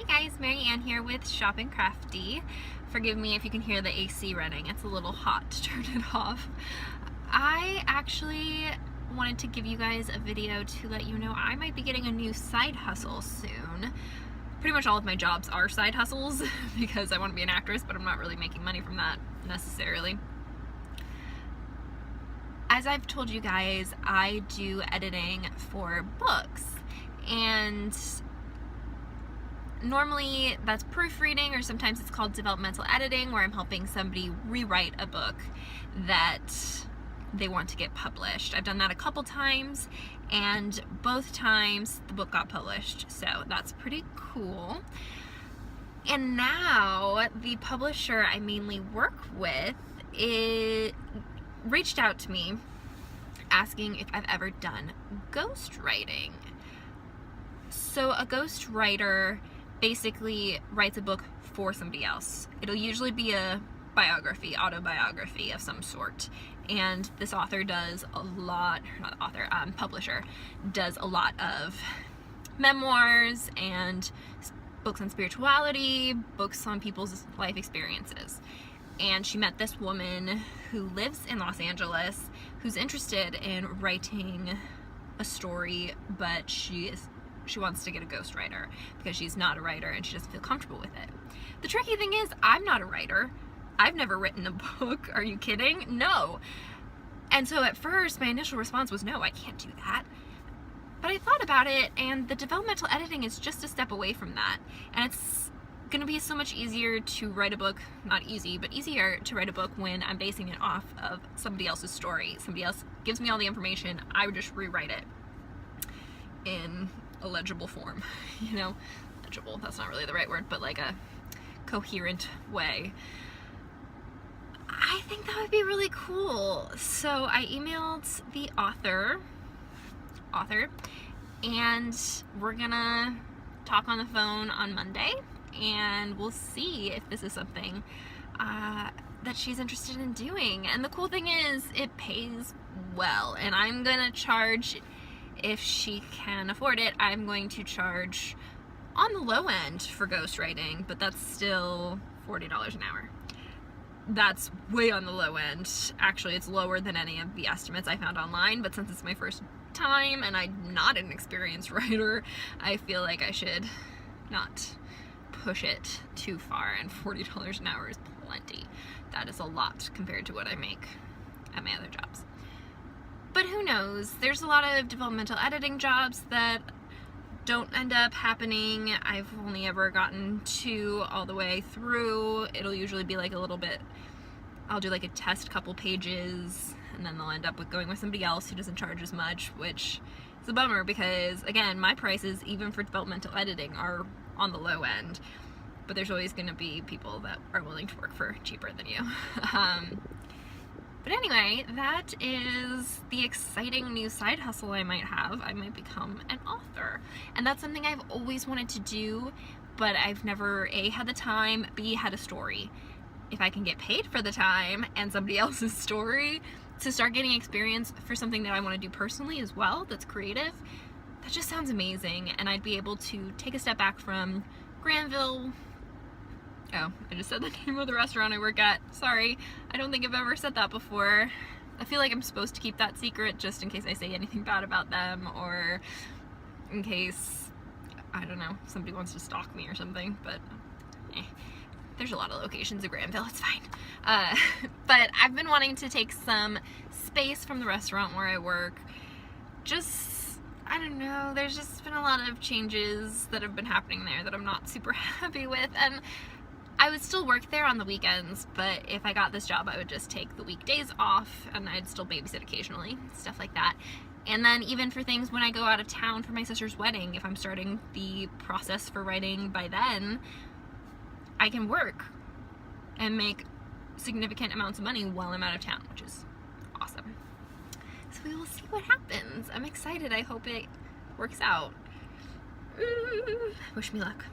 Hey guys, Mary Ann here with Shop and Crafty. Forgive me if you can hear the AC running. It's a little hot to turn it off. I actually wanted to give you guys a video to let you know I might be getting a new side hustle soon. Pretty much all of my jobs are side hustles because I want to be an actress, but I'm not really making money from that necessarily. As I've told you guys, I do editing for books, and normally that's proofreading, or sometimes it's called developmental editing, where I'm helping somebody rewrite a book that they want to get published. I've done that a couple times, and both times the book got published, so that's pretty cool. And now the publisher I mainly work with reached out to me asking if I've ever done ghostwriting. So a ghostwriter basically writes a book for somebody else. It'll usually be a biography, autobiography of some sort. And this author does a lot, not author, publisher does a lot of memoirs and books on spirituality, books on people's life experiences. And she met this woman who lives in Los Angeles who's interested in writing a story, but she wants to get a ghostwriter because she's not a writer and she doesn't feel comfortable with it. The tricky thing is, I'm not a writer. I've never written a book. Are you kidding? No. And so at first, my initial response was, no, I can't do that. But I thought about it, and the developmental editing is just a step away from that. And it's going to be so much easier to write a book, not easy, but easier to write a book when I'm basing it off of somebody else's story. Somebody else gives me all the information, I would just rewrite it in a legible form, you know, legible, that's not really the right word, but like a coherent way. I think that would be really cool. So I emailed the author, and we're gonna talk on the phone on Monday, and we'll see if this is something that she's interested in doing. And the cool thing is, it pays well, and I'm gonna charge, if she can afford it, I'm going to charge on the low end for ghostwriting, but that's still $40 an hour. That's way on the low end. Actually, it's lower than any of the estimates I found online, but since it's my first time and I'm not an experienced writer, I feel like I should not push it too far, and $40 an hour is plenty. That is a lot compared to what I make at my other jobs. But who knows? There's a lot of developmental editing jobs that don't end up happening. I've only ever gotten 2 all the way through. It'll usually be like a little bit, I'll do like a test couple pages, and then they'll end up with going with somebody else who doesn't charge as much, which is a bummer because, again, my prices, even for developmental editing, are on the low end. But there's always going to be people that are willing to work for cheaper than you. But anyway, that is the exciting new side hustle I might have. I might become an author. And that's something I've always wanted to do, but I've never A, had the time, B, had a story. If I can get paid for the time and somebody else's story to start getting experience for something that I want to do personally as well, that's creative, that just sounds amazing. And I'd be able to take a step back from Granville. Oh, I just said the name of the restaurant I work at. Sorry, I don't think I've ever said that before. I feel like I'm supposed to keep that secret just in case I say anything bad about them, or in case, I don't know, somebody wants to stalk me or something, but there's a lot of locations in Granville, it's fine. But I've been wanting to take some space from the restaurant where I work. Just, I don't know, there's just been a lot of changes that have been happening there that I'm not super happy with, and I would still work there on the weekends, but if I got this job, I would just take the weekdays off, and I'd still babysit occasionally, stuff like that. And then even for things when I go out of town for my sister's wedding, if I'm starting the process for writing by then, I can work and make significant amounts of money while I'm out of town, which is awesome. So we will see what happens. I'm excited. I hope it works out. Wish me luck.